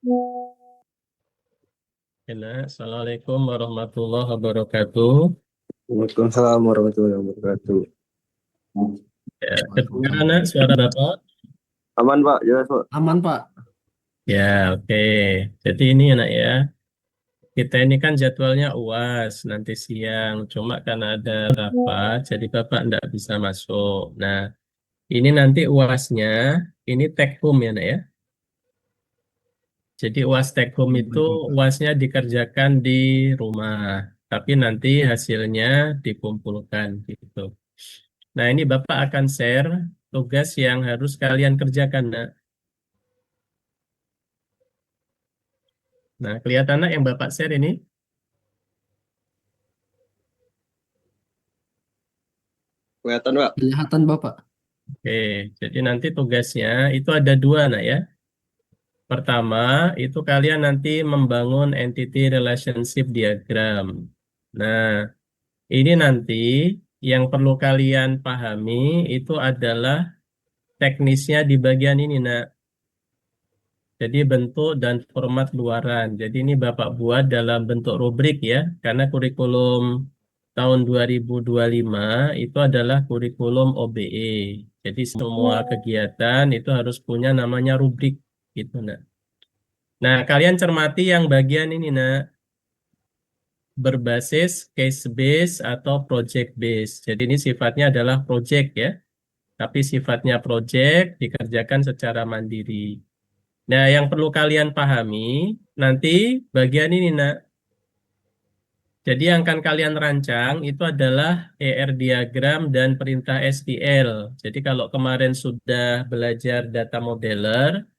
Assalamualaikum warahmatullahi wabarakatuh. Waalaikumsalam warahmatullahi wabarakatuh. Ya, kedengaran nak suara Bapak? Aman Pak, jelas Pak. Aman, Pak. Ya, oke. Jadi ini anak ya, kita ini kan jadwalnya UAS nanti siang. Cuma karena ada rapat, jadi Bapak enggak bisa masuk. Nah, ini nanti UASnya, ini take home ya nak ya. Jadi UAS take home itu Baik, Bapak. UASnya dikerjakan di rumah, tapi nanti hasilnya dikumpulkan gitu. Nah, ini Bapak akan share tugas yang harus kalian kerjakan, nak. Nah, kelihatan nak yang Bapak share ini? Kelihatan Pak. Kelihatan, Bapak. Oke, jadi nanti tugasnya itu ada dua, nak ya. Pertama, itu kalian nanti membangun entity relationship diagram. Nah, ini nanti yang perlu kalian pahami itu adalah teknisnya di bagian ini, nak. Jadi bentuk dan format luaran. Jadi ini Bapak buat dalam bentuk rubrik ya, karena kurikulum tahun 2025 itu adalah kurikulum OBE. Jadi semua kegiatan itu harus punya namanya rubrik gitu, nak. Nah, kalian cermati yang bagian ini, nak, berbasis case base atau project base. Jadi ini sifatnya adalah project ya, tapi sifatnya project dikerjakan secara mandiri. Nah, yang perlu kalian pahami nanti bagian ini, nak. Jadi yang akan kalian rancang itu adalah ER diagram dan perintah SQL. Jadi kalau kemarin sudah belajar data modeler,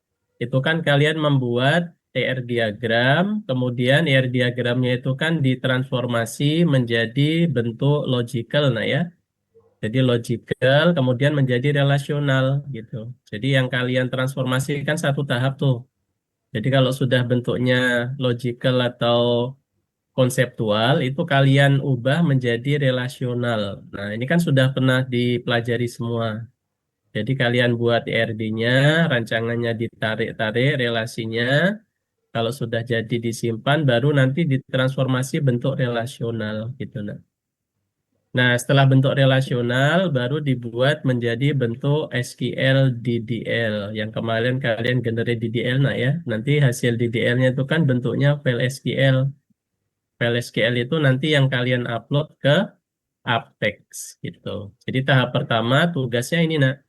itu kan kalian membuat ER diagram, kemudian ER diagramnya itu kan ditransformasi menjadi bentuk logical, nah ya. Jadi logical, kemudian menjadi relasional gitu. Jadi yang kalian transformasikan satu tahap tuh. Jadi kalau sudah bentuknya logical atau konseptual, itu kalian ubah menjadi relasional. Nah, ini kan sudah pernah dipelajari semua. Jadi kalian buat ERD-nya, rancangannya ditarik-tarik, relasinya. Kalau sudah jadi disimpan, baru nanti ditransformasi bentuk relasional gitu. Nah, setelah bentuk relasional, baru dibuat menjadi bentuk SQL DDL. Yang kemarin kalian generate DDL, nah ya. Nanti hasil DDL-nya itu kan bentuknya file SQL. File SQL itu nanti yang kalian upload ke Apex gitu. Jadi tahap pertama tugasnya ini, nak.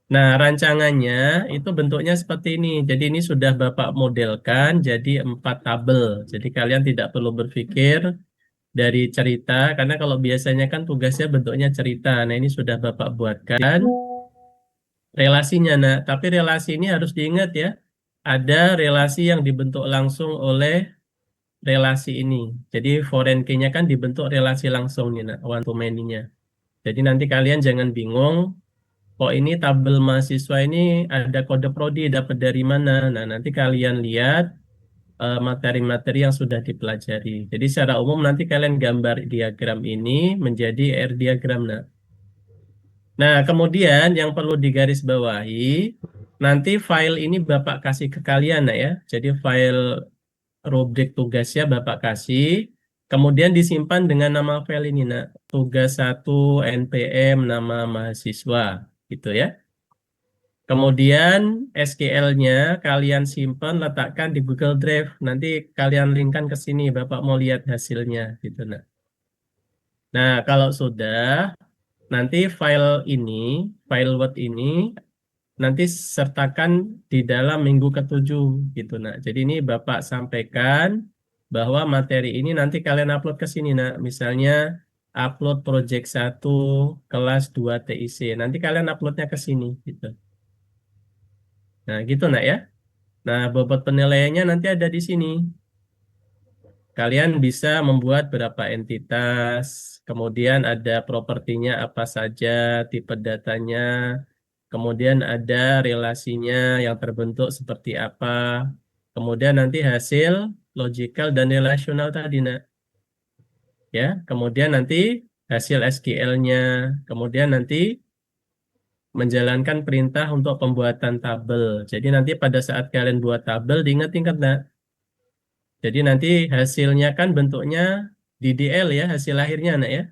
Nah, rancangannya itu bentuknya seperti ini. Jadi ini sudah Bapak modelkan jadi 4 tabel. Jadi kalian tidak perlu berpikir dari cerita, karena kalau biasanya kan tugasnya bentuknya cerita. Nah, ini sudah Bapak buatkan relasinya, nah. Tapi relasi ini harus diingat ya. Ada relasi yang dibentuk langsung oleh relasi ini. Jadi foreign key-nya kan dibentuk relasi langsung nih, nah, one to many-nya. Jadi nanti kalian jangan bingung, kok ini tabel mahasiswa ini ada kode prodi dapat dari mana? Nah, nanti kalian lihat materi-materi yang sudah dipelajari. Jadi secara umum nanti kalian gambar diagram ini menjadi R diagram. Nah, kemudian yang perlu digarisbawahi, nanti file ini Bapak kasih ke kalian, nah ya. Jadi file rubrik tugasnya Bapak kasih, kemudian disimpan dengan nama file ini, nah. Tugas 1 NPM nama mahasiswa, gitu ya. Kemudian SQL-nya kalian simpan, letakkan di Google Drive. Nanti kalian linkkan ke sini, Bapak mau lihat hasilnya, gitu, nah. Nah, kalau sudah, nanti file Word ini, nanti sertakan di dalam minggu ketujuh, gitu, nah. Jadi ini Bapak sampaikan bahwa materi ini nanti kalian upload ke sini, nah. Misalnya upload project 1 kelas 2 TIC. Nanti kalian uploadnya ke sini, gitu. Nah, gitu, nak ya. Nah, bobot penilaiannya nanti ada di sini. Kalian bisa membuat berapa entitas, kemudian ada propertinya apa saja, tipe datanya, kemudian ada relasinya yang terbentuk seperti apa, kemudian nanti hasil logical dan relasional tadi, nak. Ya, kemudian nanti hasil SQL-nya, kemudian nanti menjalankan perintah untuk pembuatan tabel. Jadi nanti pada saat kalian buat tabel, diingat-ingat nak. Jadi nanti hasilnya kan bentuknya DDL ya, hasil akhirnya nak ya.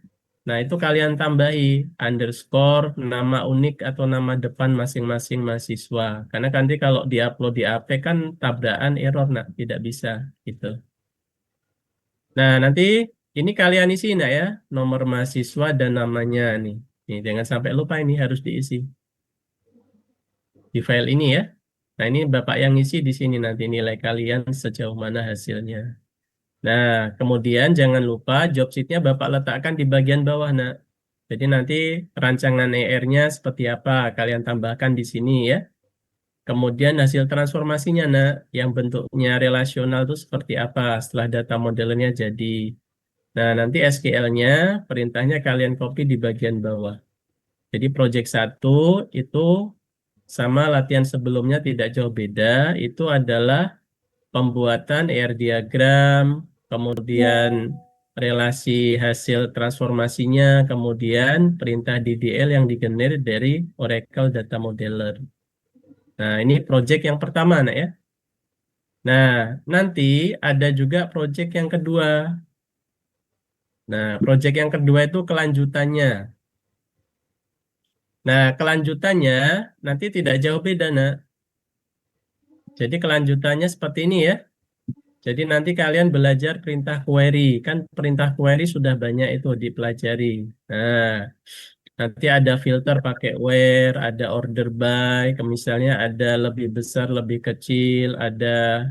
Nah itu kalian tambahi underscore nama unik atau nama depan masing-masing mahasiswa. Karena nanti kalau diupload di AP kan tabrakan error nak, tidak bisa gitu. Nah nanti ini kalian isi nak ya, nomor mahasiswa dan namanya nih. Nih jangan sampai lupa ini harus diisi di file ini ya. Nah, ini Bapak yang ngisi di sini nanti nilai kalian sejauh mana hasilnya. Nah, kemudian jangan lupa job sheet-nya Bapak letakkan di bagian bawah, nak. Jadi nanti rancangan ER-nya seperti apa kalian tambahkan di sini ya. Kemudian hasil transformasinya, nak, yang bentuknya relasional itu seperti apa setelah data modelnya jadi. Nah, nanti SQL-nya, perintahnya kalian copy di bagian bawah. Jadi project 1 itu sama latihan sebelumnya tidak jauh beda, itu adalah pembuatan ER diagram, kemudian relasi hasil transformasinya, kemudian perintah DDL yang digenerate dari Oracle Data Modeler. Nah, ini project yang pertama, nak ya. Nah, nanti ada juga project yang kedua. Nah, project yang kedua itu kelanjutannya. Nah, kelanjutannya nanti tidak jauh beda, nak. Jadi kelanjutannya seperti ini ya. Jadi nanti kalian belajar perintah query. Kan perintah query sudah banyak itu dipelajari. Nah, nanti ada filter pakai where, ada order by, misalnya ada lebih besar, lebih kecil, ada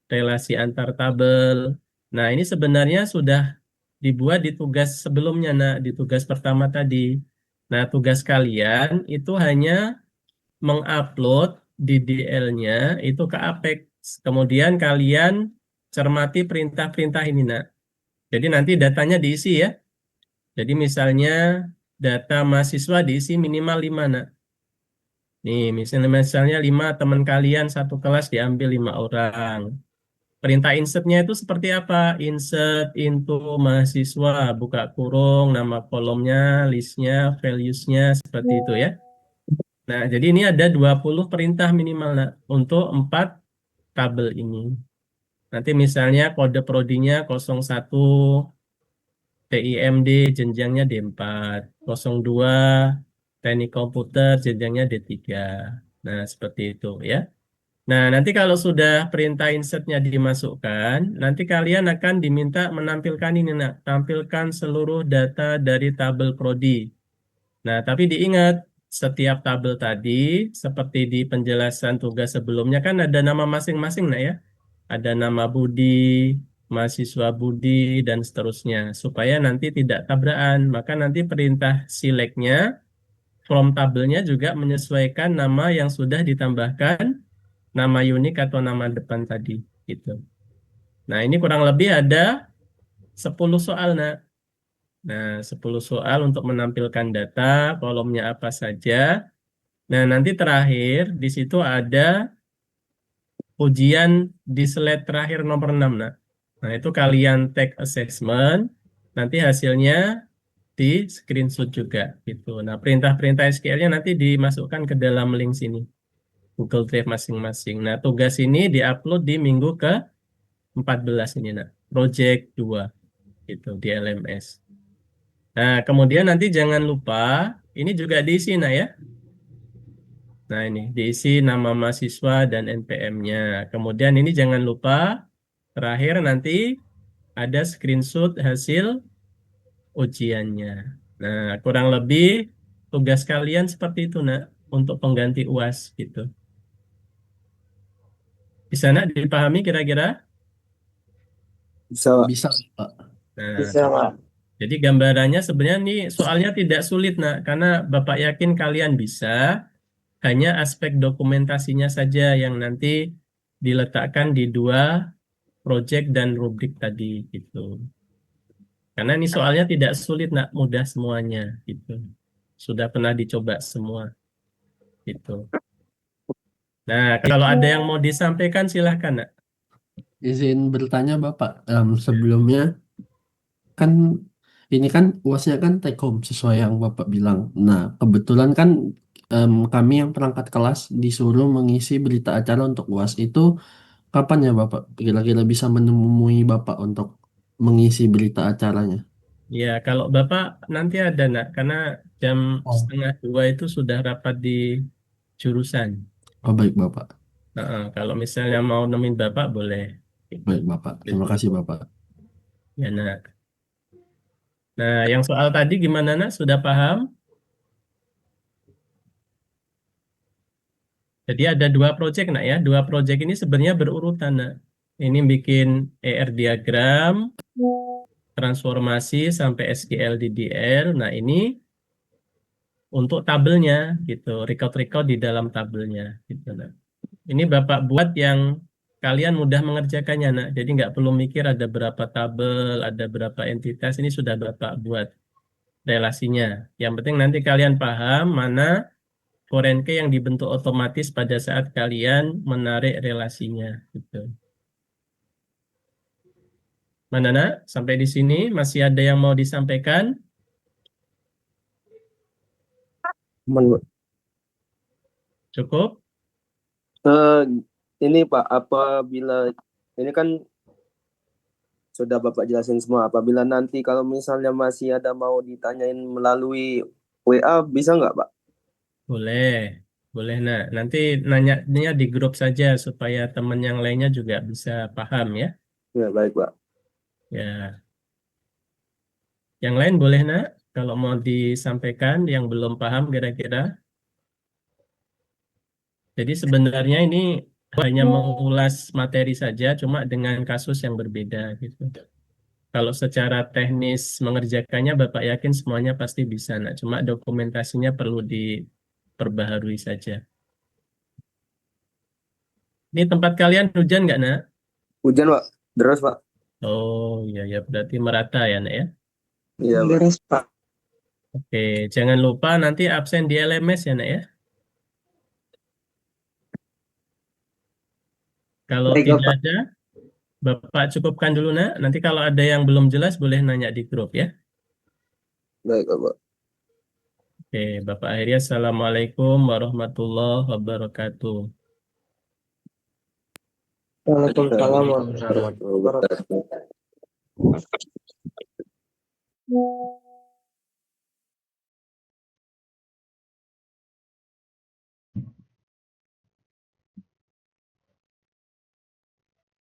relasi antar tabel. Nah, ini sebenarnya sudah dibuat di tugas sebelumnya, nah, di tugas pertama tadi. Nah, tugas kalian itu hanya mengupload DDL-nya itu ke Apex. Kemudian kalian cermati perintah-perintah ini, nak. Jadi nanti datanya diisi ya. Jadi misalnya data mahasiswa diisi minimal 5, nak. Nih, misalnya 5 teman kalian satu kelas diambil 5 orang. Perintah insertnya itu seperti apa? Insert into mahasiswa, buka kurung, nama kolomnya, listnya, values-nya, seperti itu ya. Nah, jadi ini ada 20 perintah minimal, nak, untuk 4 tabel ini. Nanti misalnya kode prodinya 01, TIMD jenjangnya D4, 02, teknik komputer jenjangnya D3. Nah, seperti itu ya. Nah, nanti kalau sudah perintah insertnya dimasukkan, nanti kalian akan diminta menampilkan ini, nak, tampilkan seluruh data dari tabel prodi. Nah, tapi diingat, setiap tabel tadi, seperti di penjelasan tugas sebelumnya, kan ada nama masing-masing, nah ya. Ada nama Budi, mahasiswa Budi, dan seterusnya. Supaya nanti tidak tabrakan. Maka nanti perintah select-nya, from tabelnya juga menyesuaikan nama yang sudah ditambahkan, nama unik atau nama depan tadi. Gitu. Nah, ini kurang lebih ada 10 soal, nah. Nah, 10 soal untuk menampilkan data, kolomnya apa saja. Nah, nanti terakhir di situ ada ujian di slide terakhir nomor 6, nah. Nah, itu kalian take assessment, nanti hasilnya di screenshot juga gitu. Nah, perintah-perintah SQL-nya nanti dimasukkan ke dalam link sini, Google Drive masing-masing. Nah, tugas ini diupload di minggu ke-14 ini, nah. Project 2 gitu di LMS. Nah, kemudian nanti jangan lupa ini juga diisi, nah ya. Nah, ini diisi nama mahasiswa dan NPM-nya. Kemudian ini jangan lupa terakhir nanti ada screenshot hasil ujiannya. Nah, kurang lebih tugas kalian seperti itu, nak, untuk pengganti UAS gitu. Bisa, nak, dipahami kira-kira? Bisa, Pak. Bisa, Pak. Nah, Bisa, Pak. jadi gambarannya sebenarnya nih soalnya tidak sulit, nak, karena Bapak yakin kalian bisa. Hanya aspek dokumentasinya saja yang nanti diletakkan di 2 project dan rubrik tadi gitu. Karena ini soalnya tidak sulit, nak, mudah semuanya gitu. Sudah pernah dicoba semua gitu. Nah, kalau ada yang mau disampaikan silahkan, nak. Izin bertanya Bapak, sebelumnya kan ini kan UASnya kan take home sesuai yang Bapak bilang. Nah, kebetulan kan kami yang perangkat kelas disuruh mengisi berita acara untuk UAS itu kapan ya Bapak kira-kira bisa menemui Bapak untuk mengisi berita acaranya? Ya, kalau Bapak nanti ada nak, karena jam Oh, 1:30 itu sudah rapat di jurusan. oh baik Bapak. Kalau misalnya mau nemuin Bapak boleh. Baik Bapak. Terima Gitu. kasih Bapak. Ya, nak. Nah, yang soal tadi gimana nak? Sudah paham? Jadi ada dua proyek nak ya. Dua proyek ini sebenarnya berurutan nak. Ini bikin ER diagram, transformasi sampai SQL DDL. Nah, ini untuk tabelnya gitu, record-record di dalam tabelnya gitu nak. Ini Bapak buat yang kalian mudah mengerjakannya nak. Jadi nggak perlu mikir ada berapa tabel, ada berapa entitas. Ini sudah Bapak buat relasinya. Yang penting nanti kalian paham mana foreign key yang dibentuk otomatis pada saat kalian menarik relasinya gitu. Mana nak? Sampai di sini masih ada yang mau disampaikan? Aman, Pak. Cukup? Eh, ini Pak, apabila ini kan sudah Bapak jelasin semua. Apabila nanti kalau misalnya masih ada mau ditanyain melalui WA, bisa nggak Pak? Boleh. Boleh nak. Nanti nanya di grup saja supaya teman yang lainnya juga bisa paham ya. Ya, baik Pak. Ya. Yang lain boleh nak. Kalau mau disampaikan yang belum paham kira-kira. Jadi sebenarnya ini hanya mengulas materi saja, cuma dengan kasus yang berbeda gitu. Kalau secara teknis mengerjakannya, Bapak yakin semuanya pasti bisa, nak. Cuma dokumentasinya perlu diperbaharui saja. Ini tempat kalian hujan nggak, nak? Hujan Pak, deras Pak. Oh iya ya, berarti merata ya, nak ya. Iya Pak. Deras Pak. Oke, jangan lupa nanti absen di LMS ya, nak ya. Kalau Baik tidak Pak. ada, Bapak cukupkan dulu, nak. Nanti kalau ada yang belum jelas, boleh nanya di grup ya. Baik Pak. Oke, Bapak akhirnya Assalamualaikum warahmatullahi wabarakatuh. Waalaikumsalam warahmatullahi wabarakatuh.